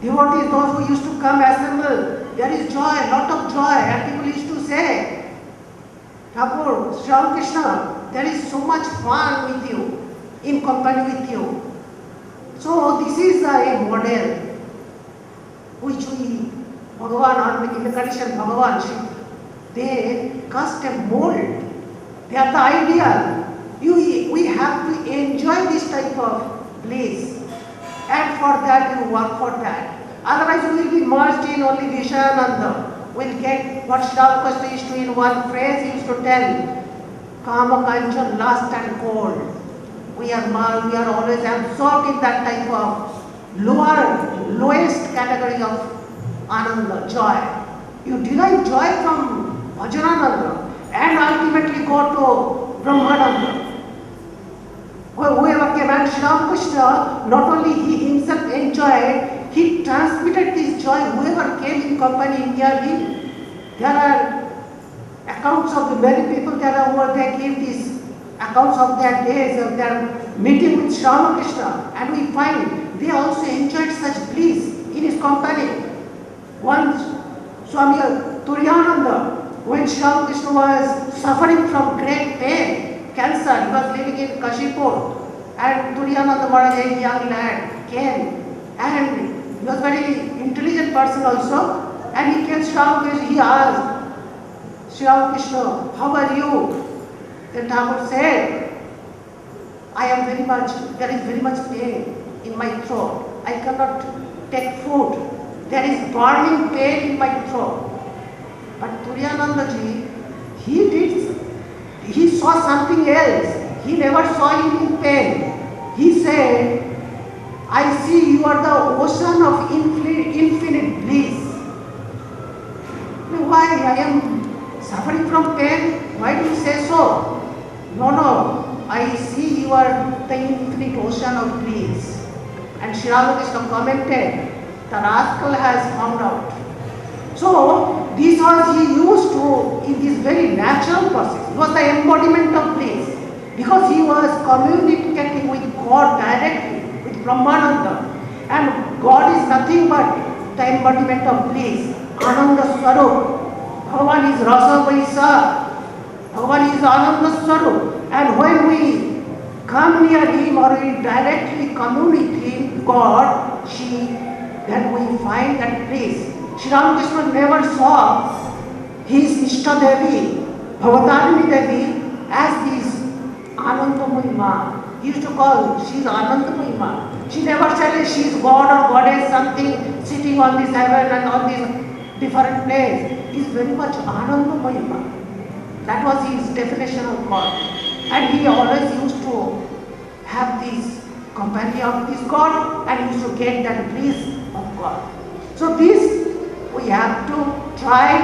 devotees, those who used to come assemble, there is joy, lot of joy, and people used to say, Thakur, Sri Ramakrishna, there is so much fun with you, in company with you. So this is a model which we, Bhagavan, in the condition Bhagavan, they cast a mold. They are the ideal. We have to enjoy this type of bliss. And for that you work for that. Otherwise we will be merged in only Vishayananda. We'll get what Sri Ramakrishna used to in one phrase he used to tell. Kama kanchan, lust and cold. We are always absorbed in that type of lowest category of ananda, joy. You derive joy from Bhajanananda and ultimately go to Brahmananda. Whoever came and Sri Ramakrishna, not only he himself enjoyed, he transmitted this joy. Whoever came in company near him, there are accounts of the many people there are who they give these accounts of their days, of their meeting with Sri Ramakrishna, and we find they also enjoyed such bliss in his company. Once Swami Turiyananda, when Sri Ramakrishna was suffering from great pain, cancer, he was living in Kashipur, and Turiyananda Maharaj, a young lad, came, and he was very intelligent person also, and he came to Sri Ramakrishna, he asked, Sri Ramakrishna, how are you? Then Thakur said, there is very much pain in my throat. I cannot take food. There is burning pain in my throat. But Turiyananda ji, he saw something else. He never saw him in pain. He said, I see you are the ocean of infinite bliss. Why I am suffering from pain? Why do you say so? No, I see you are the infinite ocean of bliss. And Sri Ramakrishna commented, the rascal has found out. So, this was he used to in this very natural process. It was the embodiment of bliss. Because he was communicating with God directly, with Brahmananda. And God is nothing but the embodiment of bliss. Ananda Swarup. Bhagavan is Rasa Vaisa. Bhagavan is Ananda Swarup. And when we come near him or we directly commune with him, God, then we find that bliss. Sri Ramakrishna never saw his Ishta Devi, Bhavatarini Devi, as this Anandamoyi Ma. He used to call, she is Anandamoyi Ma. She never said she is God or goddess, something sitting on this heaven and on this different place. He is very much Anandamoyi Ma. That was his definition of God. And he always used to have this company of this God and used to get that bliss of God. So this, we have to try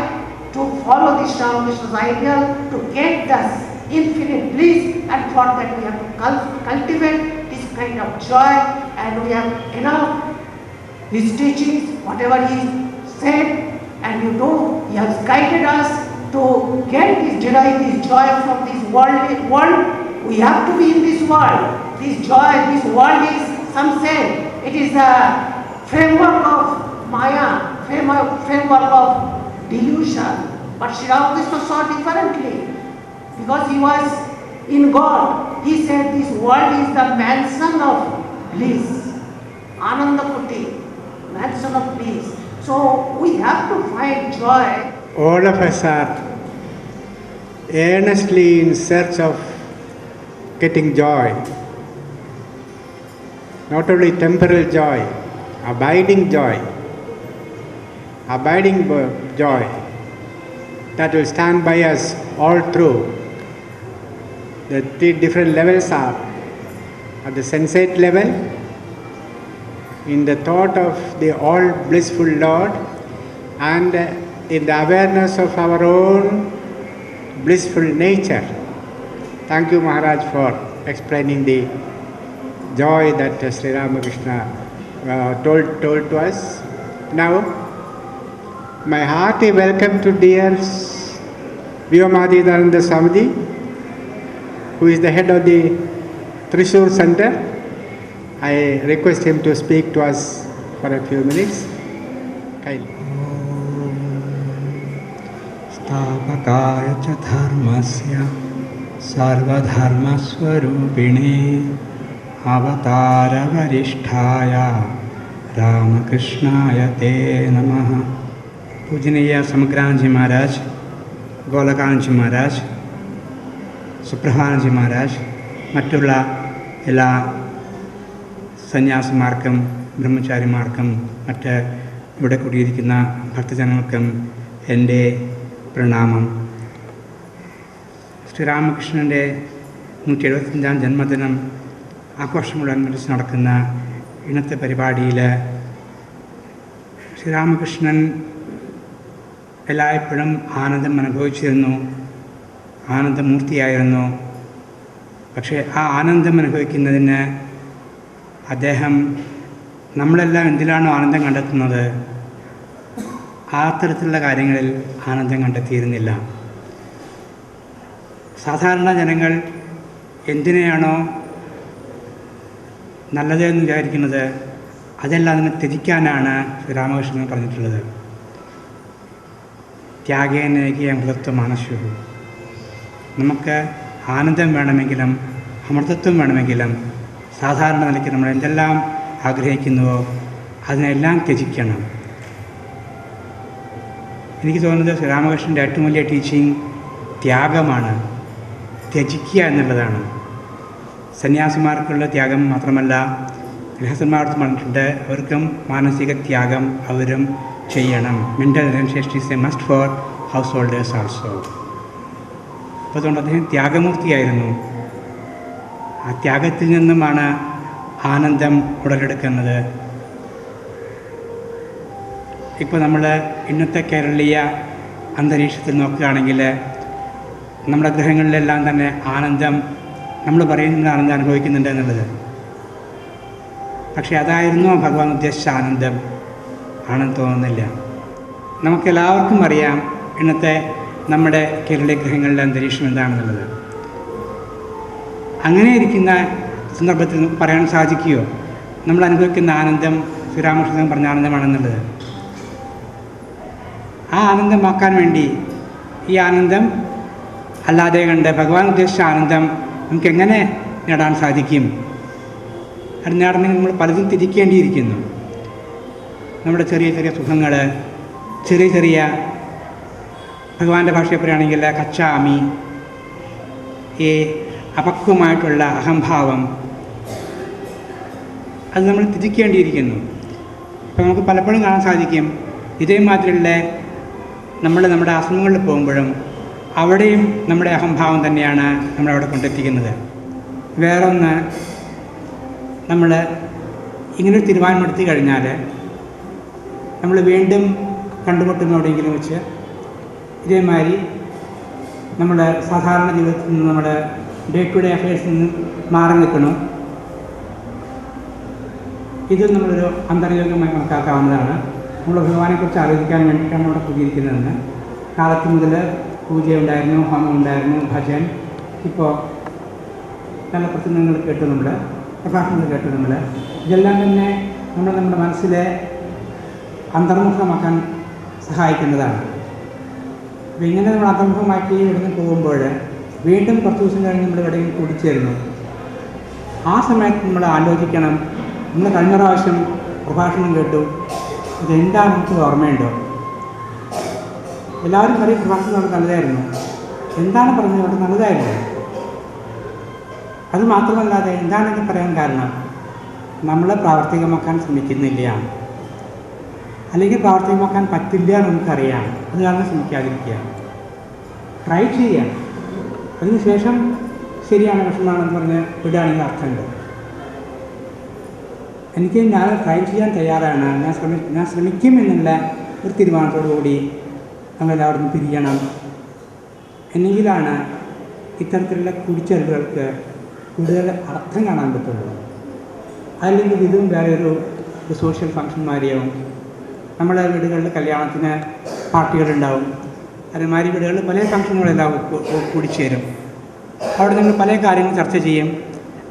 to follow this Ramakrishna's ideal to get this infinite bliss, and for that we have to cultivate this kind of joy, and we have enough his teachings, whatever he said, and he has guided us to derive this joy from this world. We have to be in this world. This joy, this world is, some say, it is a framework of Maya, framework of delusion. But Sri Ramakrishna saw differently. Because he was in God. He said this world is the mansion of bliss. Ananda Kuti, mansion of bliss. So we have to find joy. All of us are earnestly in search of getting joy. Not only temporal joy, abiding joy. Abiding joy that will stand by us all through. The three different levels are at the sensate level, in the thought of the all blissful Lord, and in the awareness of our own blissful nature. Thank you, Maharaj, for explaining the joy that Sri Ramakrishna told to us. Now, my hearty welcome to dear Vyomadidananda Swamiji, who is the head of the Thrissur Center. I request him to speak to us for a few minutes. Kyle. स्थापकाय च धर्मस्य सर्वधर्मस्वरूपिणे अवतारवरिष्ठाय रामकृष्णाय ते नमः. पूजनीय समग्रानंद जी महाराज, गोलकानंद जी महाराज, സുപ്രഭാനന്ദ G Maharaj, മറ്റുള്ള എല്ലാ സന്യാസിമാർക്കും ബ്രഹ്മചാരിമാർക്കും മറ്റ് ഇവിടെ കൂടിയിരിക്കുന്ന ഭക്തജനങ്ങൾക്കും എൻ്റെ പ്രണാമം. ശ്രീരാമകൃഷ്ണൻ്റെ 175-ാം ജന്മദിനം ആഘോഷങ്ങളനുസരിച്ച് നടക്കുന്ന ഇന്നത്തെ പരിപാടിയിൽ ശ്രീരാമകൃഷ്ണൻ എല്ലായ്പ്പോഴും ആനന്ദം അനുഭവിച്ചിരുന്നു, ആനന്ദമൂർത്തിയായിരുന്നു. പക്ഷേ ആ ആനന്ദം അനുഭവിക്കുന്നതിന് അദ്ദേഹം നമ്മളെല്ലാം എന്തിലാണോ ആനന്ദം കണ്ടെത്തുന്നത് ആ തരത്തിലുള്ള കാര്യങ്ങളിൽ ആനന്ദം കണ്ടെത്തിയിരുന്നില്ല. സാധാരണ ജനങ്ങൾ എന്തിനെയാണോ നല്ലത് എന്ന് വിചാരിക്കുന്നത് അതെല്ലാം അതിനെ ത്യജിക്കാനാണ് ശ്രീരാമകൃഷ്ണൻ പറഞ്ഞിട്ടുള്ളത്. ത്യാഗേനേകി അമൃതത്വം മാനസ്യു. നമുക്ക് ആനന്ദം വേണമെങ്കിലും അമൃതത്വം വേണമെങ്കിലും സാധാരണ നിലയ്ക്ക് നമ്മൾ എന്തെല്ലാം ആഗ്രഹിക്കുന്നുവോ അതിനെല്ലാം ത്യജിക്കണം. എനിക്ക് തോന്നുന്നത് ശ്രീരാമകൃഷ്ണൻ്റെ ഏറ്റവും വലിയ ടീച്ചിങ് ത്യാഗമാണ്, ത്യജിക്കുക എന്നുള്ളതാണ്. സന്യാസിമാർക്കുള്ള ത്യാഗം മാത്രമല്ല, ഗൃഹസ്ഥന്മാർക്ക് പറഞ്ഞിട്ടുണ്ട് അവർക്കും മാനസിക ത്യാഗം അവരും ചെയ്യണം. Mental relaxation is A must four house holders also. അപ്പോൾ അതുകൊണ്ട് അദ്ദേഹം ത്യാഗമൂർത്തിയായിരുന്നു. ആ ത്യാഗത്തിൽ നിന്നുമാണ് ആനന്ദം ഉടലെടുക്കുന്നത്. ഇപ്പോൾ നമ്മൾ ഇന്നത്തെ കേരളീയ അന്തരീക്ഷത്തിൽ നോക്കുകയാണെങ്കിൽ നമ്മുടെ ഗൃഹങ്ങളിലെല്ലാം തന്നെ ആനന്ദം, നമ്മൾ പറയുന്നത് ആനന്ദം അനുഭവിക്കുന്നുണ്ട് എന്നുള്ളത്. പക്ഷേ അതായിരുന്നു ഭഗവാൻ ഉദ്ദേശിച്ച ആനന്ദം ആണെന്ന് തോന്നുന്നില്ല. നമുക്കെല്ലാവർക്കും അറിയാം ഇന്നത്തെ നമ്മുടെ കേരളീയ ഗൃഹങ്ങളിലെ അന്തരീക്ഷം എന്താണെന്നുള്ളത്. അങ്ങനെ ഇരിക്കുന്ന സന്ദർഭത്തിൽ നമുക്ക് പറയാൻ സാധിക്കുമോ നമ്മൾ അനുഭവിക്കുന്ന ആനന്ദം ശ്രീരാമകൃഷ്ണൻ പറഞ്ഞ ആനന്ദമാണെന്നുള്ളത്? ആ ആനന്ദമാക്കാൻ വേണ്ടി ഈ ആനന്ദം അല്ലാതെ കണ്ട് ഭഗവാൻ ഉദ്ദേശിച്ച ആനന്ദം നമുക്ക് എങ്ങനെ നേടാൻ സാധിക്കും? അത് നേടണമെങ്കിൽ നമ്മൾ പലതും തിരിക്കേണ്ടിയിരിക്കുന്നു. നമ്മുടെ ചെറിയ ചെറിയ സുഖങ്ങൾ, ചെറിയ ചെറിയ ഭഗവാന്റെ ഭാഷയെ പറയുകയാണെങ്കിൽ കച്ചാമി, ഈ അപക്വമായിട്ടുള്ള അഹംഭാവം, അത് നമ്മൾ തിരിക്കേണ്ടിയിരിക്കുന്നു. ഇപ്പോൾ നമുക്ക് പലപ്പോഴും കാണാൻ സാധിക്കും ഇതേമാതിരിയുള്ള നമ്മുടെ ആശ്രമങ്ങളിൽ പോകുമ്പോഴും അവിടെയും നമ്മുടെ അഹംഭാവം തന്നെയാണ് നമ്മളവിടെ കൊണ്ടെത്തിക്കുന്നത്. വേറൊന്ന്, നമ്മൾ ഇങ്ങനൊരു തീരുമാനമെടുത്തി കഴിഞ്ഞാൽ നമ്മൾ വീണ്ടും കണ്ടുമുട്ടുന്ന എവിടെയെങ്കിലും വെച്ച് ഇതേമാതിരി നമ്മുടെ സാധാരണ ജീവിതത്തിൽ നിന്ന്, നമ്മുടെ ഡേ ടു ഡേ അഫയേഴ്സിൽ നിന്ന് മാറി നിൽക്കണം. ഇത് നമ്മളൊരു അന്തർയോഗമായി കണക്കാക്കാവുന്നതാണ്. നമ്മൾ ഭഗവാനെക്കുറിച്ച് ആലോചിക്കാൻ വേണ്ടിയിട്ടാണ് അവിടെ കൂടിയിരിക്കുന്നതെന്ന്. കാലത്ത് മുതൽ പൂജയുണ്ടായിരുന്നു, ഹോമം ഉണ്ടായിരുന്നു, ഭജൻ, ഇപ്പോൾ നല്ല പ്രസംഗങ്ങൾ കേട്ടു, നമ്മൾ പ്രഭാഷണങ്ങൾ കേട്ടു. ഇതെല്ലാം തന്നെ നമ്മുടെ മനസ്സിലെ അന്തർമുഖമാക്കാൻ സഹായിക്കുന്നതാണ്. അപ്പോൾ ഇങ്ങനെ നമ്മൾ അന്തർമുഖമാക്കി ഇവിടുന്ന് പോകുമ്പോൾ വീണ്ടും കുറച്ച് ദിവസം കഴിഞ്ഞ് നമ്മൾ എവിടെയെങ്കിലും കൂടിച്ചേരുന്നു. ആ സമയത്ത് നമ്മൾ ആലോചിക്കണം, നമ്മൾ കഴിഞ്ഞ പ്രാവശ്യം പ്രഭാഷണം കേട്ടു, ഇതെന്താണ് നമുക്ക് ഓർമ്മയുണ്ടോ? എല്ലാവരും പറയും പ്രഭാഷണം അവിടെ നല്ലതായിരുന്നു. എന്താണ് പറഞ്ഞത് അവിടെ നല്ലതായിരുന്നു? അത് മാത്രമല്ലാതെ എന്താണെന്ന് പറയാൻ കാരണം നമ്മൾ പ്രാവർത്തികമാക്കാൻ ശ്രമിക്കുന്നില്ല, അല്ലെങ്കിൽ പ്രാവർത്തികമാക്കാൻ പറ്റില്ല എന്ന് നമുക്കറിയാം. അത് കാരണം ശ്രമിക്കാതിരിക്കുക, ട്രൈ ചെയ്യുക. അതിനുശേഷം ശരിയാണ് വിഷമാണെന്ന് പറഞ്ഞ് വിടുകയാണെങ്കിൽ അർത്ഥമുണ്ട്. ഞാൻ ട്രൈ ചെയ്യാൻ തയ്യാറാണ്, ഞാൻ ശ്രമിക്കും എന്നുള്ള ഒരു തീരുമാനത്തോടുകൂടി നമ്മളെല്ലാവരും നിന്ന് പിരിയണം. എന്നെങ്കിലാണ് ഇത്തരത്തിലുള്ള കൂടിച്ചേരലുകൾക്ക് കൂടുതൽ അർത്ഥം കാണാൻ പറ്റുള്ളൂ. അല്ലെങ്കിൽ ഇതും വേറെ ഒരു സോഷ്യൽ ഫങ്ഷന്മാരെയോ, നമ്മുടെ വീടുകളിൽ കല്യാണത്തിന് പാർട്ടികളുണ്ടാവും, അതേമാതിരി വീടുകളിൽ പല ഫങ്ഷനുകളെല്ലാം കൂടിച്ചേരും. അവിടെ നമ്മൾ പല കാര്യങ്ങൾ ചർച്ച ചെയ്യും,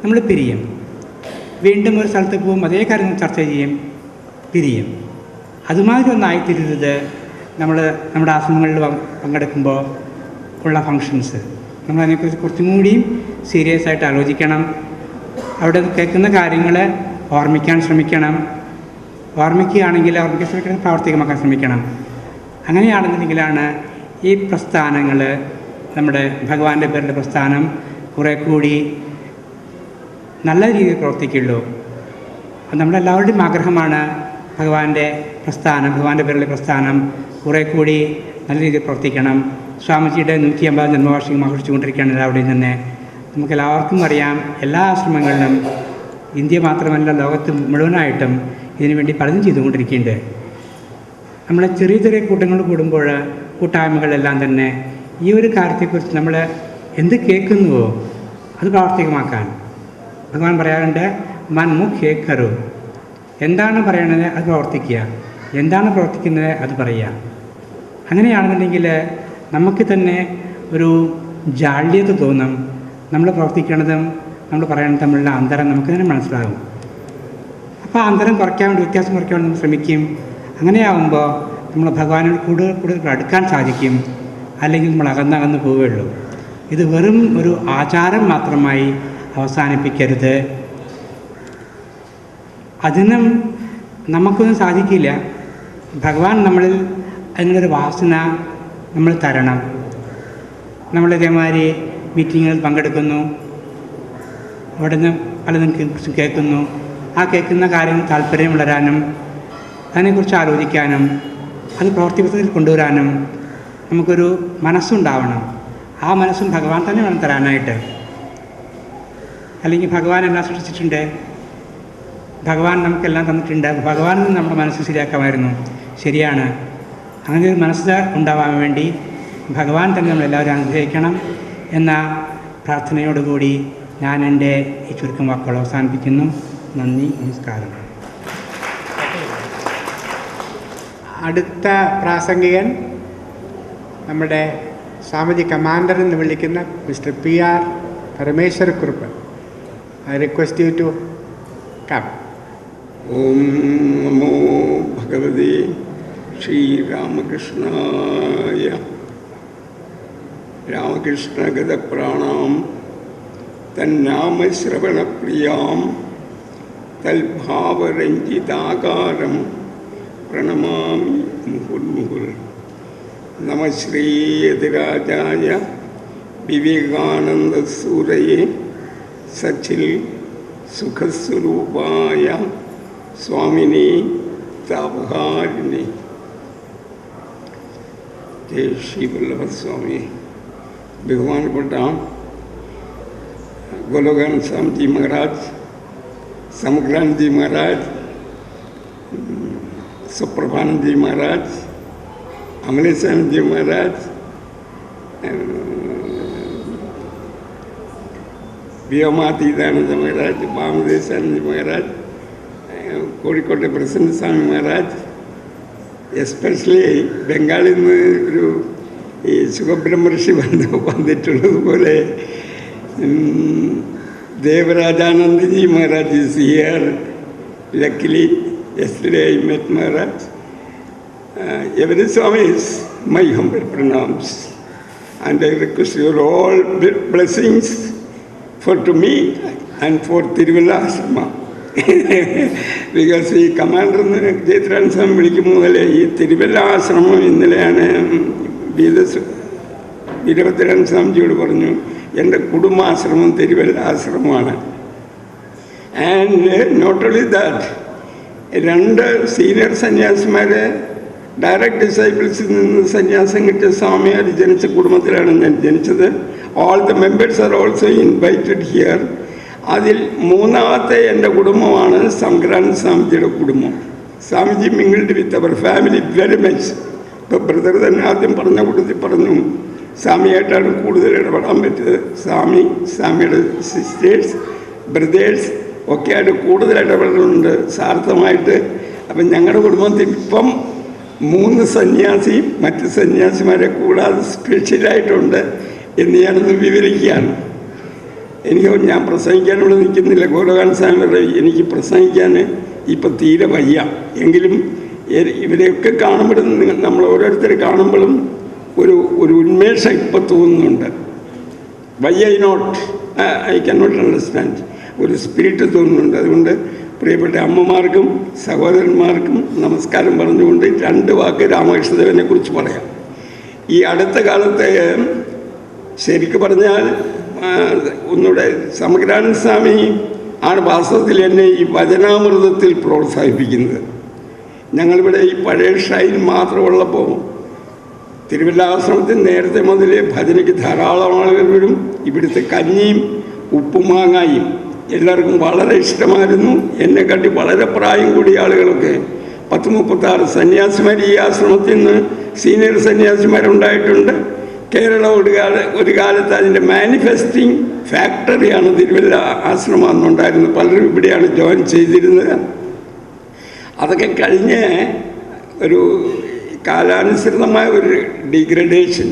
നമ്മൾ പിരിയും. വീണ്ടും ഒരു സ്ഥലത്ത് പോകും, അതേ കാര്യങ്ങൾ ചർച്ച ചെയ്യും, പിരിയും. അതുമാതിരി ഒന്നായിത്തീരരുത് നമ്മുടെ ആശ്രമങ്ങളിൽ പങ്കെടുക്കുമ്പോൾ ഉള്ള ഫങ്ഷൻസ്. നമ്മളതിനെക്കുറിച്ച് കുറച്ചും കൂടിയും സീരിയസ് ആയിട്ട് ആലോചിക്കണം. അവിടെ കേൾക്കുന്ന കാര്യങ്ങൾ ഓർമ്മിക്കാൻ ശ്രമിക്കണം. ഓർമ്മിക്കാൻ ശ്രമിക്കണം, പ്രാവർത്തികമാക്കാൻ ശ്രമിക്കണം. അങ്ങനെയാണെന്നുണ്ടെങ്കിലാണ് ഈ പ്രസ്ഥാനങ്ങൾ, നമ്മുടെ ഭഗവാന്റെ പേരിലെ പ്രസ്ഥാനം കുറേ കൂടി നല്ല രീതിയിൽ പ്രവർത്തിക്കുള്ളൂ. അത് നമ്മളെല്ലാവരുടെയും ആഗ്രഹമാണ് ഭഗവാന്റെ പ്രസ്ഥാനം, ഭഗവാന്റെ പേരിലെ പ്രസ്ഥാനം കുറേ കൂടി നല്ല രീതിയിൽ പ്രവർത്തിക്കണം. സ്വാമിജിയുടെ 150 ജന്മവാർഷികം ആഘോഷിച്ചുകൊണ്ടിരിക്കുകയാണ് എല്ലാവരുടെയും തന്നെ. നമുക്കെല്ലാവർക്കും അറിയാം, എല്ലാ ആശ്രമങ്ങളിലും, ഇന്ത്യ മാത്രമല്ല ലോകത്ത് മുഴുവനായിട്ടും ഇതിനുവേണ്ടി പലതും ചെയ്തുകൊണ്ടിരിക്കുന്നുണ്ട്. നമ്മളെ ചെറിയ ചെറിയ കൂട്ടങ്ങൾ കൂടുമ്പോൾ, കൂട്ടായ്മകളെല്ലാം തന്നെ ഈ ഒരു കാര്യത്തെക്കുറിച്ച് നമ്മൾ എന്ത് കേൾക്കുന്നുവോ അത് പ്രാവർത്തികമാക്കാൻ ഭഗവാൻ പറയാറുണ്ട്, മൻ മുഖ് കരു. എന്താണ് പറയണത് അത് പ്രവർത്തിക്കുക, എന്താണ് പ്രവർത്തിക്കുന്നത് അത് പറയുക. അങ്ങനെയാണെന്നുണ്ടെങ്കിൽ നമുക്ക് തന്നെ ഒരു ജാള്യത തോന്നും. നമ്മൾ പ്രവർത്തിക്കണതും നമ്മൾ പറയണതും തമ്മിലുള്ള അന്തരം നമുക്ക് തന്നെ മനസ്സിലാകും. അപ്പോൾ ആ അന്തരം കുറയ്ക്കാൻ വേണ്ടി, വ്യത്യാസം കുറയ്ക്കാൻ വേണ്ടി നമ്മൾ ശ്രമിക്കും. അങ്ങനെയാകുമ്പോൾ നമ്മൾ ഭഗവാനോട് കൂടുതൽ അടുക്കാൻ സാധിക്കും. അല്ലെങ്കിൽ നമ്മൾ അകന്നകന്ന് പോവുകയുള്ളൂ. ഇത് വെറും ഒരു ആചാരം മാത്രമായി അവസാനിപ്പിക്കരുത്. അതിനും നമുക്കൊന്നും സാധിക്കില്ല. ഭഗവാൻ നമ്മളിൽ അതിനുള്ളൊരു വാസന നമ്മൾ തരണം. നമ്മളിതേമാതിരി മീറ്റിങ്ങുകളിൽ പങ്കെടുക്കുന്നു, അവിടെ നിന്ന് പലതും കുറിച്ച് കേൾക്കുന്നു. ആ കേൾക്കുന്ന കാര്യങ്ങൾ താല്പര്യം വളരാനും അതിനെക്കുറിച്ച് ആലോചിക്കാനും അത് പ്രവൃത്തിപഥത്തിൽ കൊണ്ടുവരാനും നമുക്കൊരു മനസ്സുണ്ടാവണം. ആ മനസ്സും ഭഗവാൻ തന്നെ വേണം തരാനായിട്ട്. അല്ലെങ്കിൽ ഭഗവാൻ എല്ലാം സൃഷ്ടിച്ചിട്ടുണ്ട്, ഭഗവാൻ നമുക്കെല്ലാം തന്നിട്ടുണ്ട്, ഭഗവാനിൽ നിന്ന് നമ്മുടെ മനസ്സ് ശരിയാക്കാമായിരുന്നു. ശരിയാണ്. അങ്ങനെ ഒരു മനസ്സ് ഉണ്ടാവാൻ വേണ്ടി ഭഗവാൻ തന്നെ നമ്മളെല്ലാവരും അനുഗ്രഹിക്കണം എന്ന പ്രാർത്ഥനയോടുകൂടി ഞാൻ എൻ്റെ ഈ ചുരുക്കം വാക്കുകൾ അവസാനിപ്പിക്കുന്നു. നന്ദി, നമസ്കാരം. അടുത്ത പ്രാസംഗികൻ നമ്മുടെ സ്വാമിജി കമാൻഡർ എന്ന് വിളിക്കുന്ന mister PR Parameswarakurup. I request you to come. ഓം നമോ ഭഗവതേ ശ്രീരാമകൃഷ്ണായ. രാമകൃഷ്ണഗതപ്രാണാം തന്നാമശ്രവണപ്രിയാം തൽഭാവരഞ്ജിതാകാരം പ്രണമാമി മുഹുർമുഹുർ. നമ ശ്രീയതിരാജായ വിവേകാനന്ദസൂരയെ സച്ചിൽ സുഖസ്വരൂപായ സ്വാമിനെ താപഹാരിണി. ജയ ശ്രീ വല്ലഭസ്വാമി. ബഹുമാനപ്പെട്ട ഗോലോകാനന്ദ സ്വാമിജി മഹാരാജ്, സമഗ്രാനന്ദജി മഹാരാജ്, സുപ്രഭാനന്ദജി മഹാരാജ്, അമലേശാനന്ദജി മഹാരാജ്, വ്യോമാതീതാനന്ദ മഹാരാജ്, വാമദേശാനന്ദ മഹാരാജ്, കോഴിക്കോട്ടെ പ്രസന്ന സ്വാമി മഹാരാജ്, എസ്പെഷ്യലി ബംഗാളിൽ നിന്ന് ഒരു ഈ സുഖബ്രഹ്മർഷി വന്നിട്ടുള്ളതുപോലെ ദേവരാജാനന്ദജി Maharaj is here. Luckily, yesterday I met Maharaj. Every Swami is my humble pranams, and I request your all blessings for to me and for Tiruvalla Ashrama. Because ഈ കമാൻഡർ ജയത്രാൻ സ്വാമി വിളിക്കുമ്പോൾ മുതലേ ഈ തിരുവല്ല ആശ്രമം ഇന്നലെയാണ് വീരഭദ്രൻ സ്വാമിജിയോട് പറഞ്ഞു, എൻ്റെ കുടുംബാശ്രമം തിരുവല്ല ആശ്രമമാണ്. And not only that, 2 senior സന്യാസിമാരെ ഡയറക്റ്റ് ഡിസൈബിൾസിൽ നിന്ന് സന്യാസം കിട്ടിയ സ്വാമിയാർ ജനിച്ച കുടുംബത്തിലാണ് ഞാൻ ജനിച്ചത്. All the members are also invited here. അതിൽ 3ാമത്തെ എൻ്റെ കുടുംബമാണ് സംക്രാന്ത് സ്വാമിജിയുടെ കുടുംബം. സ്വാമിജി മിങ്കിൾഡ് വിത്ത് അവർ ഫാമിലി വെരി മച്ച്. ഇപ്പോൾ ബ്രദർ തന്നെ ആദ്യം പറഞ്ഞ കൂട്ടത്തിൽ പറഞ്ഞു, സ്വാമിയായിട്ടാണ് കൂടുതൽ ഇടപെടാൻ പറ്റിയത്. സ്വാമിയുടെ സിസ്റ്റേഴ്സ്, ബ്രദേഴ്സ് ഒക്കെ ആയിട്ട് കൂടുതൽ ഇടപെടലുണ്ട് സാർത്ഥമായിട്ട്. അപ്പം ഞങ്ങളുടെ കുടുംബത്തിൽ ഇപ്പം 3 സന്യാസിയും മറ്റ് സന്യാസിമാരെ കൂടാതെ സ്പെഷ്യലായിട്ടുണ്ട് എന്ന് ഞാനൊന്ന് വിവരിക്കുകയാണ്. ഞാൻ പ്രസംഗിക്കാനിവിടെ നിൽക്കുന്നില്ല. ഗോലോകാനന്ദ സ്വാമി എനിക്ക് പ്രസംഗിക്കാൻ ഇപ്പം തീരെ വയ്യ. എങ്കിലും ഇവരെയൊക്കെ കാണുമ്പോഴും നമ്മൾ ഓരോരുത്തരെ കാണുമ്പോഴും ഒരു ഉന്മേഷം ഇപ്പം തോന്നുന്നുണ്ട്. വൈ ഐ കനോട്ട് അണ്ടർസ്റ്റാൻഡ്, ഒരു സ്പിരിറ്റ് തോന്നുന്നുണ്ട്. അതുകൊണ്ട് പ്രിയപ്പെട്ട അമ്മമാർക്കും സഹോദരന്മാർക്കും നമസ്കാരം പറഞ്ഞുകൊണ്ട് 2 വാക്ക് രാമകൃഷ്ണദേവനെ കുറിച്ച് പറയാം. ഈ അടുത്ത കാലത്ത് ശരിക്കും പറഞ്ഞാൽ ഒന്നുകൂടെ സമഗ്രാനന്ദ സ്വാമി ആണ് വാസ്തവത്തിൽ എന്നെ ഈ വചനാമൃതത്തിൽ പ്രോത്സാഹിപ്പിക്കുന്നത്. ഞങ്ങളിവിടെ ഈ പഴയ ഷൈൻ മാത്രമുള്ളപ്പോൾ തിരുവല്ല ആശ്രമത്തിൽ നേരത്തെ മുതലേ ഭജനയ്ക്ക് ധാരാളം ആളുകൾ വരും. ഇവിടുത്തെ കഞ്ഞിയും ഉപ്പുമാങ്ങായും എല്ലാവർക്കും വളരെ ഇഷ്ടമായിരുന്നു. എന്നെക്കാട്ടി വളരെ പ്രായം കൂടിയ ആളുകളൊക്കെ 10-36 സന്യാസിമാർ ഈ ആശ്രമത്തിൽ നിന്ന് സീനിയർ സന്യാസിമാരുണ്ടായിട്ടുണ്ട്. കേരളം ഒരു കാലത്ത് അതിൻ്റെ മാനിഫെസ്റ്റിംഗ് ഫാക്ടറിയാണ് തിരുവല്ല ആശ്രമം അന്നുണ്ടായിരുന്നത്. പലരും ഇവിടെയാണ് ജോയിൻ ചെയ്തിരുന്നത്. അതൊക്കെ കഴിഞ്ഞ് ഒരു കാലാനുസൃതമായ ഒരു ഡിഗ്രഡേഷൻ,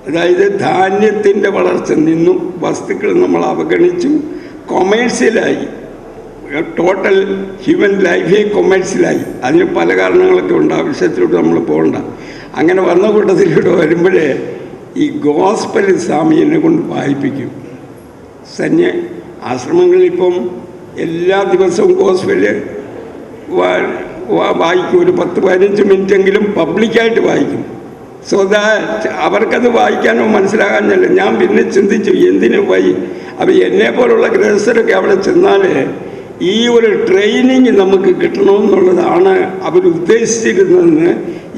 അതായത് ധാന്യത്തിൻ്റെ വളർച്ച നിന്നും വസ്തുക്കൾ നമ്മൾ അവഗണിച്ചു, കൊമേഴ്സ്യലായി. Total human ലൈഫേ കൊമേഴ്സ്യലായി. അതിന് പല കാരണങ്ങളൊക്കെ ഉണ്ട്, ആവശ്യത്തിലൂടെ നമ്മൾ പോകണ്ട. അങ്ങനെ വന്ന കൂട്ടത്തിലൂടെ വരുമ്പോഴേ ഈ ഗോസ്പൽ സ്വാമി എന്നെ കൊണ്ട് വായിപ്പിക്കും. ആശ്രമങ്ങളിലിപ്പം എല്ലാ ദിവസവും ഗോസ്പല് വായിക്കും. ഒരു 10-15 മിനിറ്റെങ്കിലും പബ്ലിക്കായിട്ട് വായിക്കും. സോ ദാറ്റ് അവർക്കത് വായിക്കാനോ മനസ്സിലാകാനല്ല. ഞാൻ പിന്നെ ചിന്തിച്ചു എന്തിനു അപ്പോൾ എന്നെപ്പോലുള്ള ഗൃഹസ്ഥരൊക്കെ അവിടെ ചെന്നാൽ ഈ ഒരു ട്രെയിനിങ് നമുക്ക് കിട്ടണമെന്നുള്ളതാണ് അവരുദ്ദേശിച്ചിരുന്നതെന്ന്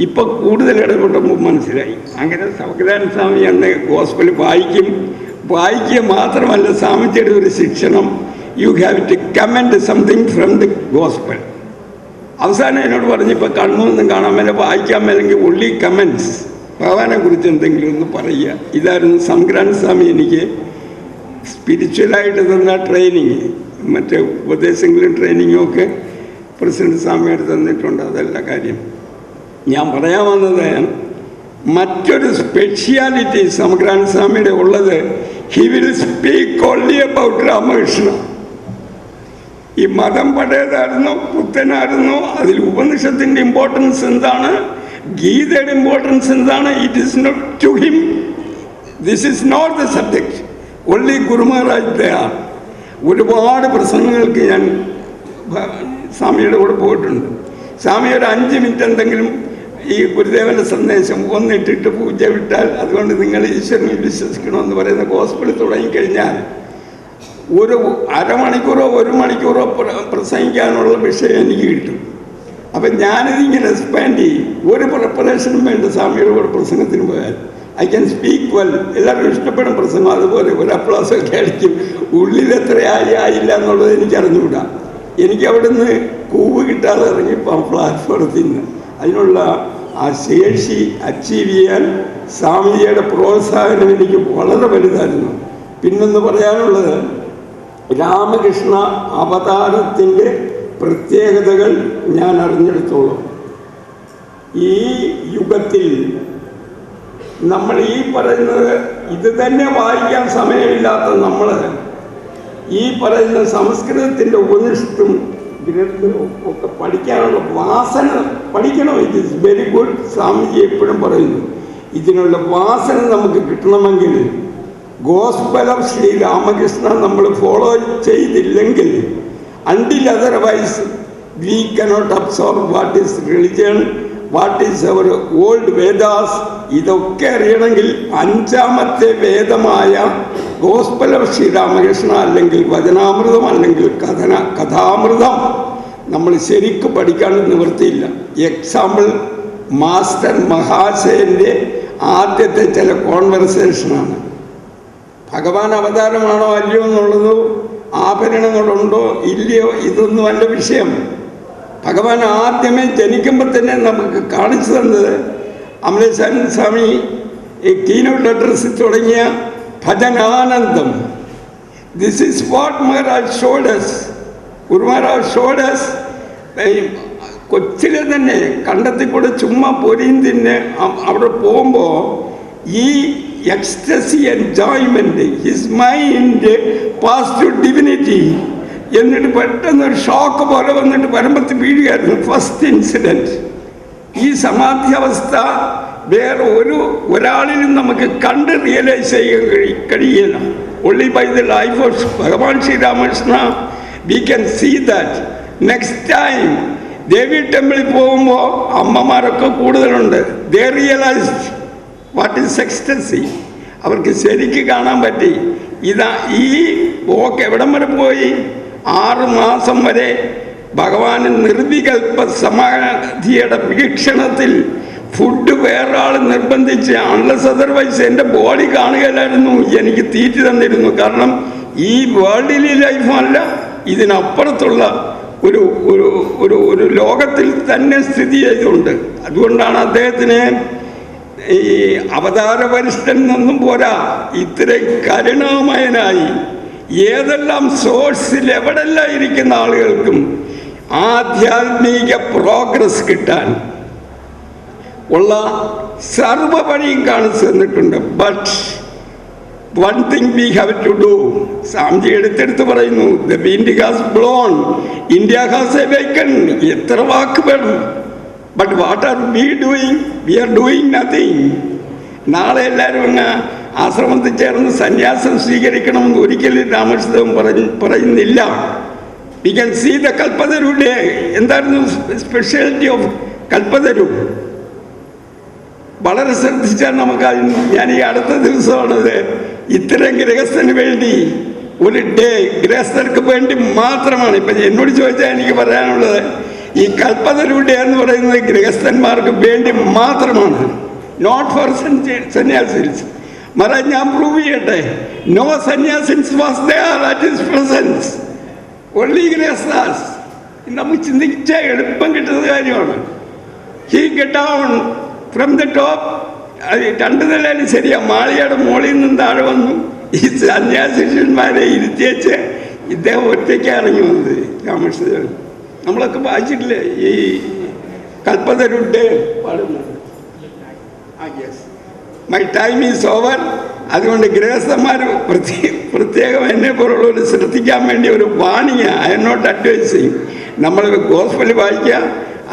ഇപ്പോൾ കൂടുതൽ ഇടപെട്ടപ്പോൾ മനസ്സിലായി. അങ്ങനെ സമഗ്രാനന്ദ സ്വാമി അന്ന് ഗോസ്പൽ വായിക്കുക മാത്രമല്ല, സ്വാമിജിയുടെ ഒരു ശിക്ഷണം, you have to comment something from the gospel. അവസാനം എന്നോട് പറഞ്ഞു, ഇപ്പോൾ കണ്ണൊന്നും കാണാൻ മേലെ വായിക്കാൻ മേലെങ്കിൽ ഒള്ളി കമൻറ്റ്സ്, ഭഗവാനെ കുറിച്ച് എന്തെങ്കിലും ഒന്ന് പറയുക. ഇതായിരുന്നു സമഗ്രാനന്ദ സ്വാമി എനിക്ക് സ്പിരിച്വലായിട്ട് തന്ന ട്രെയിനിങ്. മറ്റേ ഉപദേശങ്ങളും ട്രെയിനിങ്ങും ഒക്കെ പ്രസിഡന്റ് സ്വാമിയായിട്ട് തന്നിട്ടുണ്ട്. അതല്ല കാര്യം. ഞാൻ പറയാൻ വന്നത്, മറ്റൊരു സ്പെഷ്യാലിറ്റി സമഗ്രാനന്ദ സ്വാമിയുടെ ഉള്ളത്, he will speak only about Ramakrishna. ഈ മതം പഴയതായിരുന്നോ പുത്തനായിരുന്നോ, അതിൽ ഉപനിഷത്തിൻ്റെ ഇമ്പോർട്ടൻസ് എന്താണ്, ഗീതയുടെ ഇമ്പോർട്ടൻസ് എന്താണ്, it is not to him, this is not the subject, only Guru Maharaj ദയാർ. ഒരുപാട് പ്രസംഗങ്ങൾക്ക് ഞാൻ സ്വാമിയുടെ കൂടെ പോയിട്ടുണ്ട്. സ്വാമി ഒരു 5 മിനിറ്റ് എന്തെങ്കിലും ഈ ഗുരുദേവൻ്റെ സന്ദേശം ഒന്നിട്ടിട്ട് പൂജ വിട്ടാൽ, അതുകൊണ്ട് നിങ്ങൾ ഈശ്വരനിൽ വിശ്വസിക്കണമെന്ന് പറയുന്ന ഗോസ്പൽ തുടങ്ങിക്കഴിഞ്ഞാൽ ഒരു അരമണിക്കൂറോ 1 മണിക്കൂറോ പ്രസംഗിക്കാനുള്ള വിഷയം എനിക്ക് കിട്ടും. അപ്പം ഞാനിതിങ്ങനെ എക്സ്പാൻഡ് ചെയ്യും. ഒരു പ്രിപ്പറേഷനും വേണ്ട സ്വാമിയുടെ കൂടെ പ്രസംഗത്തിന് പോയാൽ. I can speak well. എല്ലാവർക്കും ഇഷ്ടപ്പെടും പ്രസംഗം. അതുപോലെ ഒരു അപ്ലാസൊക്കെ അടിക്കും. ഉള്ളിലെത്രയായി ആയില്ല എന്നുള്ളത് എനിക്ക് അറിഞ്ഞുകൂടാ. എനിക്ക് അവിടുന്ന് കൂവ് കിട്ടാതെ ഇറങ്ങിപ്പോൾ പ്ലാറ്റ്ഫോറത്തിൽ നിന്ന് അതിനുള്ള ആ ശേഷി അച്ചീവ് ചെയ്യാൻ സ്വാമിജിയുടെ പ്രോത്സാഹനം എനിക്ക് വളരെ വലുതായിരുന്നു. പിന്നൊന്ന് പറയാനുള്ളത്, രാമകൃഷ്ണ അവതാരത്തിൻ്റെ പ്രത്യേകതകൾ ഞാൻ അറിഞ്ഞെടുത്തോളം, ഈ യുഗത്തിൽ നമ്മൾ ഈ പറയുന്നത് ഇത് തന്നെ വായിക്കാൻ സമയമില്ലാത്ത നമ്മൾ ഈ പറയുന്ന സംസ്കൃതത്തിൻ്റെ ഉപനിഷത്തും ഗ്രന്ഥവും ഒക്കെ പഠിക്കാനുള്ള വാസന പഠിക്കണം. It is very good. Swamiji എപ്പോഴും പറയുന്നു, ഇതിനുള്ള വാസന നമുക്ക് കിട്ടണമെങ്കിൽ ഗോസ്പൽ ഓഫ് ശ്രീ രാമകൃഷ്ണ നമ്മൾ ഫോളോ ചെയ്തില്ലെങ്കിൽ, until otherwise we cannot absorb what is religion, what is our old Vedas. ഇതൊക്കെ അറിയണമെങ്കിൽ 5ാമത്തെ വേദമായ ഗോസ്പൽ ഓഫ് ശ്രീരാമകൃഷ്ണ അല്ലെങ്കിൽ വചനാമൃതം അല്ലെങ്കിൽ കഥാമൃതം നമ്മൾ ശരിക്കും പഠിക്കാൻ നിവൃത്തിയില്ല. എക്സാമ്പിൾ, മാസ്റ്റർ മഹാശയൻ്റെ ആദ്യത്തെ ചില കോൺവെർസേഷനാണ്. ഭഗവാൻ അവതാരമാണോ അല്ലയോ എന്നുള്ളതോ ആഭരണങ്ങളുണ്ടോ ഇല്ലയോ ഇതൊന്നും അല്ല വിഷയം. ഭഗവാൻ ആദ്യമേ ജനിക്കുമ്പോൾ തന്നെ നമുക്ക് കാണിച്ചു തന്നത് അമലേശാനന്ദ സ്വാമി കീനോട്ട് അഡ്രസ്സിൽ തുടങ്ങിയ ഭജനാനന്ദം. ദിസ് ഈസ് വാട്ട് മഹാരാജ് ഷോഡസ്. ഗുരു മഹാരാജ് ഷോഡസ് കൊച്ചിലെ തന്നെ കണ്ടത്തിൽ കൂടെ ചുമ്മാ പൊരിയും തിന്ന് അവിടെ പോകുമ്പോൾ ഈ ecstasy enjoyment, his mind pass to divinity. എന്നിട്ട് പെട്ടെന്നൊരു ഷോക്ക് പോലെ വന്നിട്ട് പരമ്പത്തിൽ വീഴുകയായിരുന്നു. First incident. ഈ സമാധിയാവസ്ഥ വേറെ ഒരാളിലും നമുക്ക് കണ്ട് റിയലൈസ് ചെയ്യാൻ കഴിയില്ല. only by the life of Bhagavan Sriramakrishna we can see that. Next time ദേവി ടെമ്പിളിൽ പോകുമ്പോൾ അമ്മമാരൊക്കെ കൂടുതലുണ്ട്. they realized what is ecstasy. അവർക്ക് ശരിക്ക് കാണാൻ പറ്റി. ഈ പോക്ക് എവിടം വരെ പോയി? 6 മാസം വരെ ഭഗവാന് നിർവികൽപ്പ സമാധിയുടെ വീക്ഷണത്തിൽ ഫുഡ് വേറെ ആൾ നിർബന്ധിച്ച്, അൺലെസ് അതർവൈസ് എൻ്റെ ബോഡി കാണുകയില്ലായിരുന്നു. എനിക്ക് തീറ്റി തന്നിരുന്നു. കാരണം ഈ വേൾഡിലെ ലൈഫല്ല, ഇതിനപ്പുറത്തുള്ള ഒരു ഒരു ഒരു ഒരു ലോകത്തിൽ തന്നെ സ്ഥിതി ചെയ്തുകൊണ്ട്. അതുകൊണ്ടാണ് അദ്ദേഹത്തിന് ഈ അവതാരവരിഷ്ഠൻ എന്നൊന്നും പോരാ, ഇത്രയും കരുണാമയനായി ഏതെല്ലാം സോഴ്സിൽ എവിടെല്ലാം ഇരിക്കുന്ന ആളുകൾക്കും ആധ്യാത്മിക പ്രോഗ്രസ് കിട്ടാൻ ഉള്ള സർവ വഴിയും കാണിച്ചു തന്നിട്ടുണ്ട്. But one thing we have to do. Swamiji എടുത്തെടുത്ത് പറയുന്നു, the wind has blown, India has awakened. എത്ര വാക്ക് വേണം? But what are we doing? We are doing nothing. നാളെ എല്ലാവരും അങ്ങ് ആശ്രമത്തിൽ ചേർന്ന് സന്യാസം സ്വീകരിക്കണമെന്ന് ഒരിക്കലും രാമകൃഷ്ണദേവൻ പറയുന്നില്ല. We can see the Kalpataru day. എന്തായിരുന്നു സ്പെഷ്യാലിറ്റി ഓഫ് കൽപ്പതരു? വളരെ ശ്രദ്ധിച്ചാൽ നമുക്ക് ഞാൻ ഈ അടുത്ത ദിവസമാണത് ഇത്തരം ഗൃഹസ്ഥന് വേണ്ടി ഒരു ഡേ ഗൃഹസ്ഥർക്ക് വേണ്ടി മാത്രമാണ്. ഇപ്പം എന്നോട് ചോദിച്ചാൽ എനിക്ക് പറയാനുള്ളത്, ഈ കൽപ്പതരു ഡേ എന്ന് പറയുന്നത് ഗൃഹസ്ഥന്മാർക്ക് വേണ്ടി മാത്രമാണ്, നോട്ട് ഫോർ സന്യാസിൻസ്. മഹാരാജ് ഞാൻ പ്രൂവ് ചെയ്യട്ടെ, no sannyasins was there at his presence, only grihasthas. നമുക്ക് ചിന്തിച്ചാൽ എളുപ്പം കിട്ടുന്ന കാര്യമാണ്. He get down from the top. 2 നിലയിലും ശരിയാ, മാളികയുടെ മുകളിൽ നിന്നും താഴെ വന്നു. ഈ സന്യാസിഷ്യന്മാരെ ഇരുത്തിയച്ച് ഇദ്ദേഹം ഒറ്റയ്ക്ക് ഇറങ്ങി വന്നത് രാമകൃഷ്ണദേവൻ. നമ്മളൊക്കെ വായിച്ചിട്ടില്ലേ ഈ കൽപ്പതരുടെ പാടുന്നത്? My time is over. അതുകൊണ്ട് ഗൃഹസ്ഥന്മാർ പ്രത്യേകം എന്നെ പോലുള്ളവർ ശ്രദ്ധിക്കാൻ വേണ്ടി ഒരു warning. I am not advising. നമ്മൾ ഗോസ്പൽ വായിക്കുക,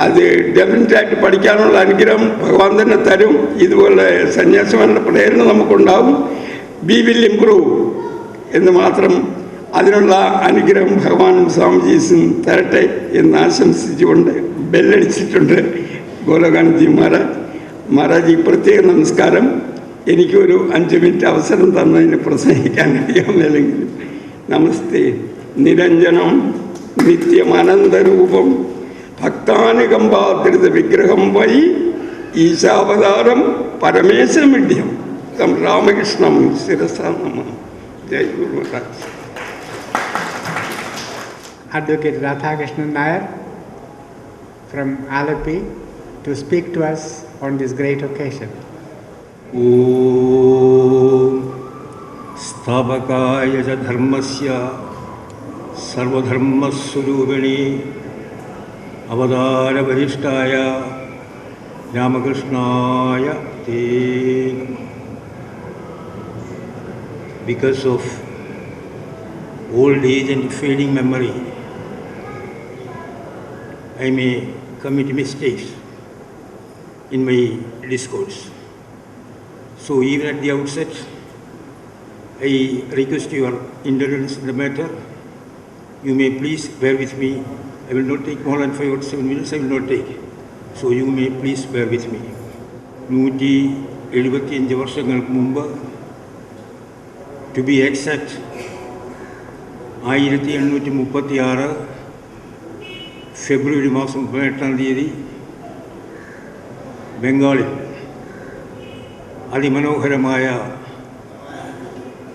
അത് ഡെഫിനറ്റായിട്ട് പഠിക്കാനുള്ള അനുഗ്രഹം ഭഗവാൻ തന്നെ തരും. ഇതുപോലെ സന്യാസിമാരുടെ പ്രേരണ നമുക്കുണ്ടാവും. വി വിൽ ഇംപ്രൂവ് എന്ന് മാത്രം. അതിനുള്ള അനുഗ്രഹം ഭഗവാനും സ്വാമിജീസും തരട്ടെ എന്ന് ആശംസിച്ചുകൊണ്ട് ബെല്ലടിച്ചിട്ടുണ്ട് ഗോലകാനന്ദജി മഹാരാജ്. പ്രത്യേക നമസ്കാരം. എനിക്കൊരു 5 മിനിറ്റ് അവസരം തന്നതിന് പ്രസംഗിക്കാൻ കഴിയാമെങ്കിലും. നമസ്തേ. നിരഞ്ജനം നിത്യമനന്തരൂപം ഭക്താനുകമ്പാധൃത വിഗ്രഹം വൈ ഈശാവതാരം പരമേശമിഡ്യം തം രാമകൃഷ്ണം ശിരസാ നമഃ. ജയ് ഗുരു Maharaj. Advocate Radhakrishnan Nair from Alleppey to speak to us on this great occasion. Om Sthapakaya ca dharmasya sarvadharmaswarupini avadara varishtaya Ramakrishnaya te namah. Because of old age and fading memory, I may commit mistakes in my discourse. So even at the outset, I request your indulgence in the matter. You may please bear with me. I will not take more than 5 or 7 minutes. I will not take. So you may please bear with me. 175 വർഷങ്ങൾക്ക് മുമ്പ്, to be exact 1836 ഫെബ്രുവരി മാസം 18-ാം തീയതി ബംഗാളിൽ അതിമനോഹരമായ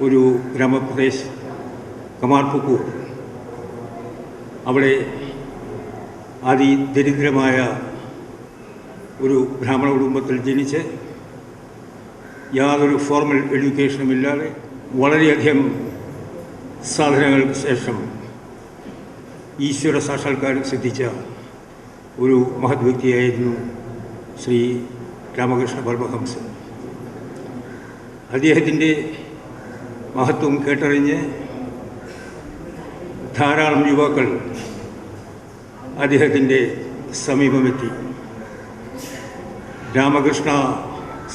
ഒരു ഗ്രാമപ്രദേശം കമാർപുക്കൂർ, അവിടെ അതിദരിദ്രമായ ഒരു ബ്രാഹ്മണ കുടുംബത്തിൽ ജനിച്ച് യാതൊരു ഫോർമൽ എഡ്യൂക്കേഷനും ഇല്ലാതെ വളരെയധികം സാധനങ്ങൾക്ക് ശേഷം ഈശ്വര സാക്ഷാത്കാരം സിദ്ധിച്ച ഒരു മഹത് വ്യക്തിയായിരുന്നു ശ്രീ രാമകൃഷ്ണ പരമഹംസൻ. അദ്ദേഹത്തിൻ്റെ മഹത്വം കേട്ടറിഞ്ഞ് ധാരാളം യുവാക്കൾ അദ്ദേഹത്തിൻ്റെ സമീപമെത്തി. രാമകൃഷ്ണ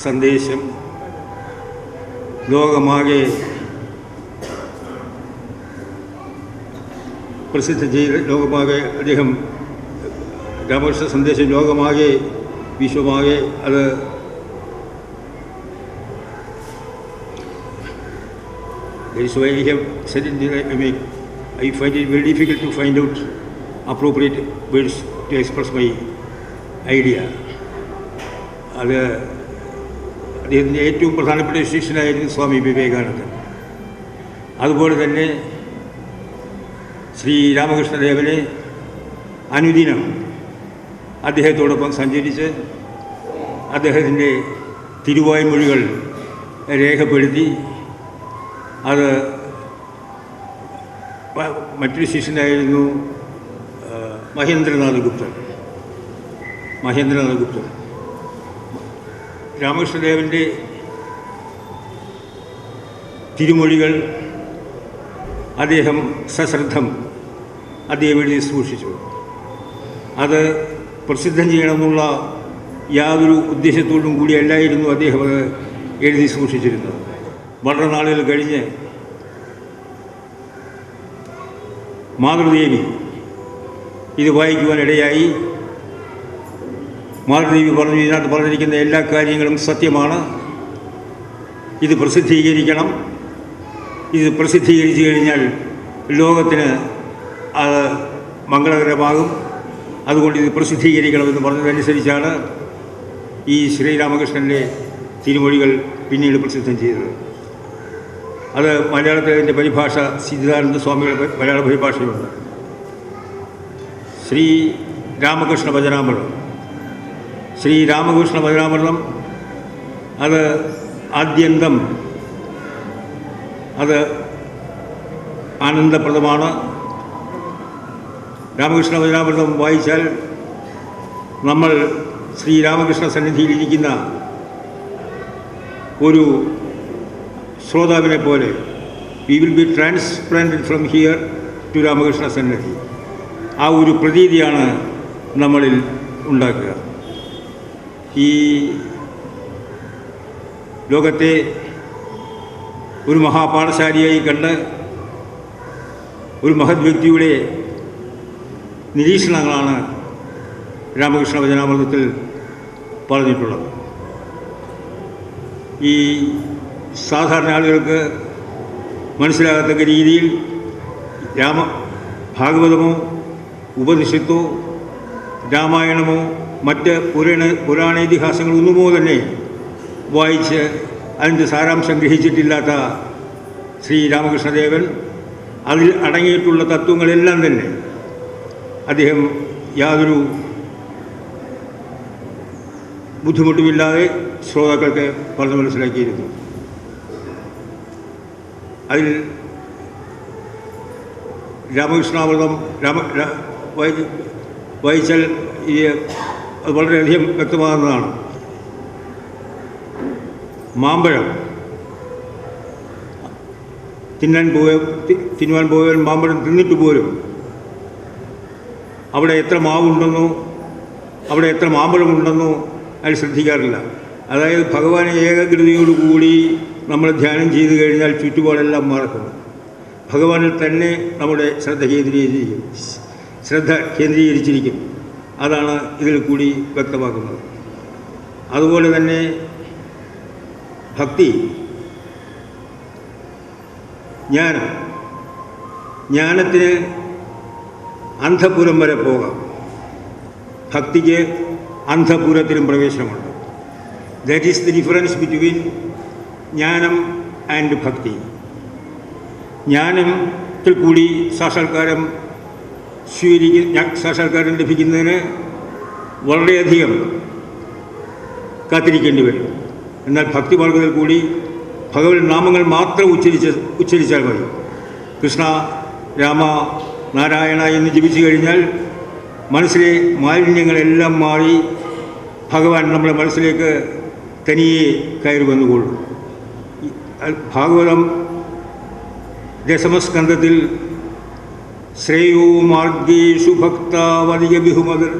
സന്ദേശം ലോകമാകെ പ്രസിദ്ധം ചെയ്ത് അദ്ദേഹം രാമകൃഷ്ണ സന്ദേശം ലോകമാകെ വിശ്വമാകെ അത് That is why I have said I find it very difficult to find out appropriate words to express my idea. അത് അദ്ദേഹത്തിൻ്റെ ഏറ്റവും പ്രധാനപ്പെട്ട ശിഷ്യനായിരുന്നു സ്വാമി വിവേകാനന്ദൻ. അതുപോലെ തന്നെ ശ്രീ രാമകൃഷ്ണദേവനെ അനുദിനം അദ്ദേഹത്തോടൊപ്പം സഞ്ചരിച്ച് അദ്ദേഹത്തിൻ്റെ തിരുവായ്മൊഴികൾ രേഖപ്പെടുത്തി അത് മറ്റൊരു ശിഷ്യനായിരുന്നു മഹേന്ദ്രനാഥ് ഗുപ്തൻ. രാമകൃഷ്ണദേവൻ്റെ തിരുമൊഴികൾ അദ്ദേഹം സശ്രദ്ധം എഴുതി സൂക്ഷിച്ചു. അത് പ്രസിദ്ധം ചെയ്യണമെന്നുള്ള യാതൊരു ഉദ്ദേശത്തോടും കൂടിയല്ലായിരുന്നു അദ്ദേഹം അത് എഴുതി സൂക്ഷിച്ചിരുന്നത്. വളരെ നാളുകൾ കഴിഞ്ഞ് മാതൃദേവി ഇത് വായിക്കുവാനിടയായി. മാതൃദേവി പറഞ്ഞു, ഇതിനകത്ത് പറഞ്ഞിരിക്കുന്ന എല്ലാ കാര്യങ്ങളും സത്യമാണ്, ഇത് പ്രസിദ്ധീകരിക്കണം, ഇത് പ്രസിദ്ധീകരിച്ചു കഴിഞ്ഞാൽ ലോകത്തിന് അത് മംഗളകരമാകും, അതുകൊണ്ട് ഇത് പ്രസിദ്ധീകരിക്കണമെന്ന് പറഞ്ഞതനുസരിച്ചാണ് ഈ ശ്രീരാമകൃഷ്ണൻ്റെ തിരുമൊഴികൾ പിന്നീട് പ്രസിദ്ധം ചെയ്തത്. അത് മലയാളത്തിൽ അതിൻ്റെ പരിഭാഷ സിദ്ധാനന്ദ സ്വാമികളുടെ മലയാള പരിഭാഷയുണ്ട്. ശ്രീ രാമകൃഷ്ണ ഭജനാമൃതം അത് ആദ്യന്തം അത് ആനന്ദപ്രദമാണ്. രാമകൃഷ്ണ ഭജനാമൃതം വായിച്ചാൽ നമ്മൾ ശ്രീരാമകൃഷ്ണ സന്നിധിയിലിരിക്കുന്ന ഒരു ശ്രോതാവിനെ പോലെ we will be transplanted from here to Ramakrishna സന്നിധി. ആ ഒരു പ്രതീതിയാണ് നമ്മളിൽ ഉണ്ടാക്കുക. ഈ ലോകത്തെ ഒരു മഹാപാഠശാലിയായി കണ്ട് ഒരു മഹത് വ്യക്തിയുടെ നിരീക്ഷണങ്ങളാണ് രാമകൃഷ്ണ ഭജനാമൃതത്തിൽ പറഞ്ഞിട്ടുള്ളത്. ഈ സാധാരണ ആളുകൾക്ക് മനസ്സിലാകത്തക്ക രീതിയിൽ ഭാഗവതമോ ഉപനിഷത്തോ രാമായണമോ മറ്റ് പുരാണേതിഹാസങ്ങളൊന്നുമോ തന്നെ വായിച്ച് അതിൻ്റെ സാരാംശം ഗ്രഹിച്ചിട്ടില്ലാത്ത ശ്രീ രാമകൃഷ്ണദേവൻ അതിൽ അടങ്ങിയിട്ടുള്ള തത്വങ്ങളെല്ലാം തന്നെ അദ്ദേഹം യാതൊരു ബുദ്ധിമുട്ടുമില്ലാതെ ശ്രോതാക്കൾക്ക് പറഞ്ഞു മനസ്സിലാക്കിയിരുന്നു. അതിൽ രാമകൃഷ്ണാമൃതം വായിച്ചാൽ അത് വളരെയധികം വ്യക്തമാകുന്നതാണ്. മാമ്പഴം തിന്നുവാൻ പോയവൻ മാമ്പഴം തിന്നിട്ട് പോരും. അവിടെ എത്ര മാവുണ്ടെന്നോ അവിടെ എത്ര മാമ്പഴമുണ്ടെന്നോ അയാൾ ശ്രദ്ധിക്കാറില്ല. അതായത് ഭഗവാനെ ഏകാഗ്രതയോടുകൂടി നമ്മൾ ധ്യാനം ചെയ്തു കഴിഞ്ഞാൽ ചുറ്റുപാടെല്ലാം മറക്കും. ഭഗവാനിൽ തന്നെ നമ്മുടെ ശ്രദ്ധ കേന്ദ്രീകരിച്ചിരിക്കും. അതാണ് ഇതിൽ കൂടി വ്യക്തമാക്കുന്നത്. അതുപോലെ തന്നെ ഭക്തി, ജ്ഞാനത്തിന് അന്ധപുരം വരെ പോകാം, ഭക്തിക്ക് അന്ധപുരത്തിലും പ്രവേശനമുണ്ട്. That is the difference between jnanam and bhakti. ജ്ഞാനത്തിൽ കൂടി സാക്ഷാത്കാരം ലഭിക്കുന്നതിന് വളരെയധികം കാത്തിരിക്കേണ്ടി വരും. എന്നാൽ ഭക്തി മാർഗത്തിൽ കൂടി ഭഗവത് നാമങ്ങൾ മാത്രം ഉച്ചരിച്ചാൽ മതി. കൃഷ്ണ, രാമ, നാരായണ എന്ന് ജപിച്ചു കഴിഞ്ഞാൽ മനസ്സിലെ മാലിന്യങ്ങളെല്ലാം മാറി ഭഗവാൻ നമ്മുടെ മനസ്സിലേക്ക് തനിയെ കയറി വന്നുകൊള്ളും. ഭാഗവതം ദശമസ്കന്ധത്തിൽ ശ്രേയോ മാർഗേഷു ഭക്താവധിക ബിഹുമതർ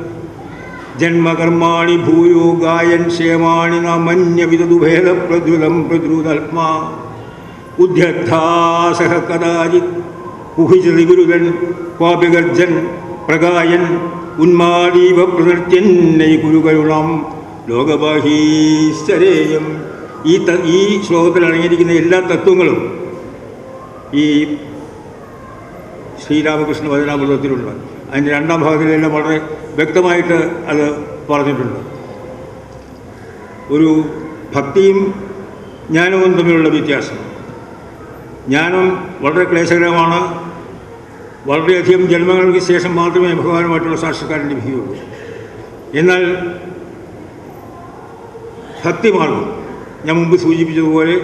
ജന്മകർമാണി ഭൂയോ ഗായൻ ക്ഷേമാണി നാമന്യവിദുഭേദപ്രദ്രുതം പ്രദ്രുതൽമാ ഉദ്യർത്ഥാസഹ കദാചിത് കുഹിചതിഗുരുതൻ ക്വാപിഗർജൻ പ്രഗായൻ ഉന്മാദീവ പ്രനൃത്യന്നൈ കുരുകരുണം ലോകബാഹീശ്വരേയം. ഈ ശ്ലോകത്തിൽ അടങ്ങിയിരിക്കുന്ന എല്ലാ തത്വങ്ങളും ഈ ശ്രീരാമകൃഷ്ണ വചനാമൃതത്തിലുണ്ട്. അതിൻ്റെ രണ്ടാം ഭാഗത്തിലെല്ലാം വളരെ വ്യക്തമായിട്ട് അത് പറഞ്ഞിട്ടുണ്ട്. ഒരു ഭക്തിയും ജ്ഞാനവും തമ്മിലുള്ള വ്യത്യാസം. ജ്ഞാനം വളരെ ക്ലേശകരമാണ്. വളരെയധികം ജന്മങ്ങൾക്ക് ശേഷം മാത്രമേ ഭഗവാനുമായിട്ടുള്ള സാക്ഷാത്കാരം ലഭിക്കുകയുള്ളൂ. എന്നാൽ ഭക്തിമാർഗം ഞാൻ മുമ്പ് സൂചിപ്പിച്ചതുപോലെ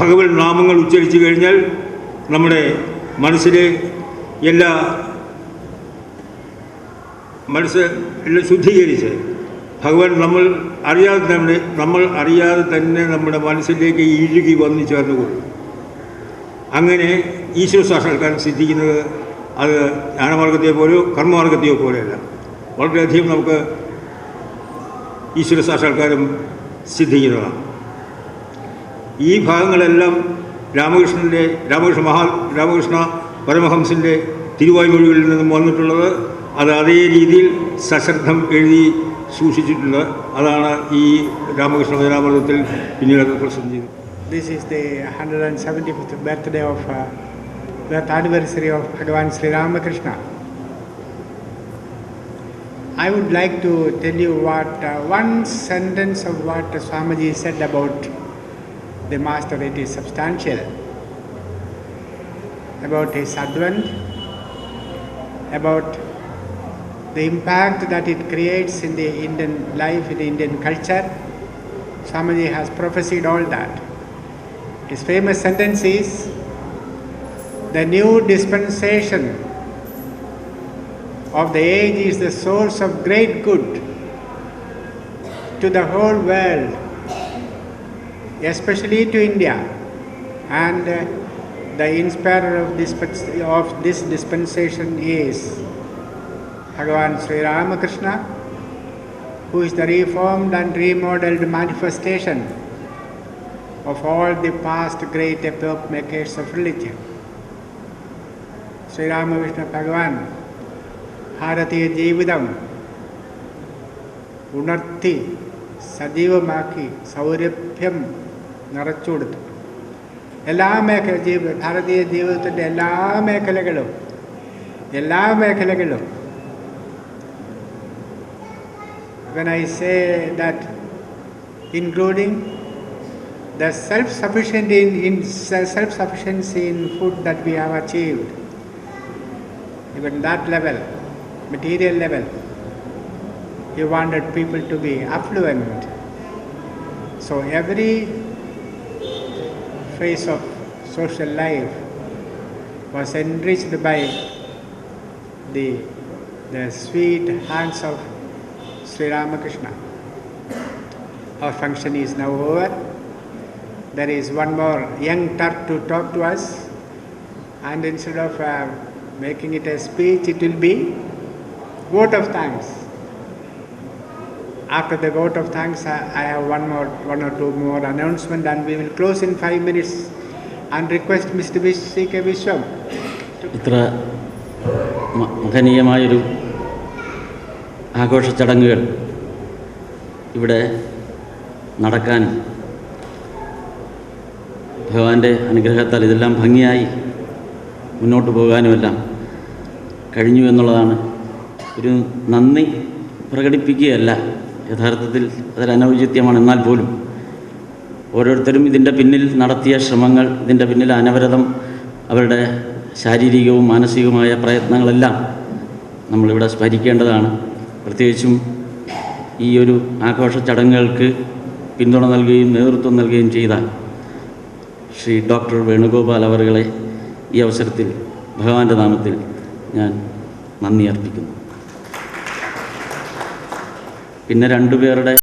ഭഗവത് നാമങ്ങൾ ഉച്ചരിച്ചു കഴിഞ്ഞാൽ നമ്മുടെ മനസ്സിലെ മനസ്സ് എല്ലാം ശുദ്ധീകരിച്ച് ഭഗവാൻ നമ്മൾ അറിയാതെ തന്നെ നമ്മുടെ മനസ്സിലേക്ക് ഇഴുകി വന്നു ചേർന്നുകൊള്ളും. അങ്ങനെ ഈശ്വര സാക്ഷാത്കാരം സിദ്ധിക്കുന്നത് അത് ജ്ഞാനമാർഗത്തെ പോലെയോ കർമ്മമാർഗത്തെയോ പോലെയല്ല. വളരെയധികം നമുക്ക് ഈശ്വര സാക്ഷാത്കാരം സിദ്ധിക്കുന്നതാണ്. ഈ ഭാഗങ്ങളെല്ലാം രാമകൃഷ്ണ പരമഹംസൻ്റെ തിരുവായ്മൊഴികളിൽ നിന്നും വന്നിട്ടുള്ളത്. അത് അതേ രീതിയിൽ സശ്രദ്ധം എഴുതി സൂക്ഷിച്ചിട്ടുണ്ട്. അതാണ് ഈ രാമകൃഷ്ണ വചനാമൃതത്തിൽ പിന്നീട് പ്രസിദ്ധം ചെയ്തത്. This is the 175th birth anniversary of Bhagavan Sri Ramakrishna. I would like to tell you one sentence of what Swamiji said about the Master. It is substantial. About his advent, about the impact that it creates in the Indian life, in the Indian culture. Swamiji has prophesied all that. His famous sentence is, "The new dispensation of the age is the source of great good to the whole world, especially to India. And the inspirer of this dispensation is Bhagavan Sri Ramakrishna, who is the reformed and remodeled manifestation of all the past great epoch makers of religion." Sri Ramakrishna Bhagavan ഭാരതീയ ജീവിതം ഉണർത്തി സജീവമാക്കി സൗരഭ്യം നിറച്ചു കൊടുത്തു. ഭാരതീയ ജീവിതത്തിൻ്റെ എല്ലാ മേഖലകളും when I say that, including the self-sufficiency in food that we have achieved, even that level, material level, he wanted people to be affluent. So every phase of social life was enriched by the sweet hands of Sri Ramakrishna. Our function is now over. There is one more young Turk to talk to us, and instead of making it a speech, it will be vote of thanks. After the vote of thanks, I have one or two more announcement, and we will close in 5 minutes and request Mr. C.K. Vishwam. ഇത്ര മഹനീയമായൊരു ആഘോഷ ചടങ്ങുകൾ ഇവിടെ നടക്കാനും ഭഗവാന്റെ അനുഗ്രഹത്താൽ ഇതെല്ലാം ഭംഗിയായി മുന്നോട്ട് പോകാനുമെല്ലാം കഴിഞ്ഞു എന്നുള്ളതാണ്. ഒരു നന്ദി പ്രകടിപ്പിക്കുകയല്ല, യഥാർത്ഥത്തിൽ അതൊരനൗചിത്യമാണ്. എന്നാൽ പോലും ഓരോരുത്തരും ഇതിൻ്റെ പിന്നിൽ നടത്തിയ ശ്രമങ്ങൾ, ഇതിൻ്റെ പിന്നിൽ അനവരതം അവരുടെ ശാരീരികവും മാനസികവുമായ പ്രയത്നങ്ങളെല്ലാം നമ്മളിവിടെ സ്മരിക്കേണ്ടതാണ്. പ്രത്യേകിച്ചും ഈ ഒരു ആഘോഷ ചടങ്ങുകൾക്ക് പിന്തുണ നൽകുകയും നേതൃത്വം നൽകുകയും ചെയ്ത ശ്രീ ഡോക്ടർ വേണുഗോപാൽ അവറുകളെ ഈ അവസരത്തിൽ ഭഗവാന്റെ നാമത്തിൽ ഞാൻ നന്ദി അർപ്പിക്കുന്നു. പിന്നെ രണ്ടുപേരുടെ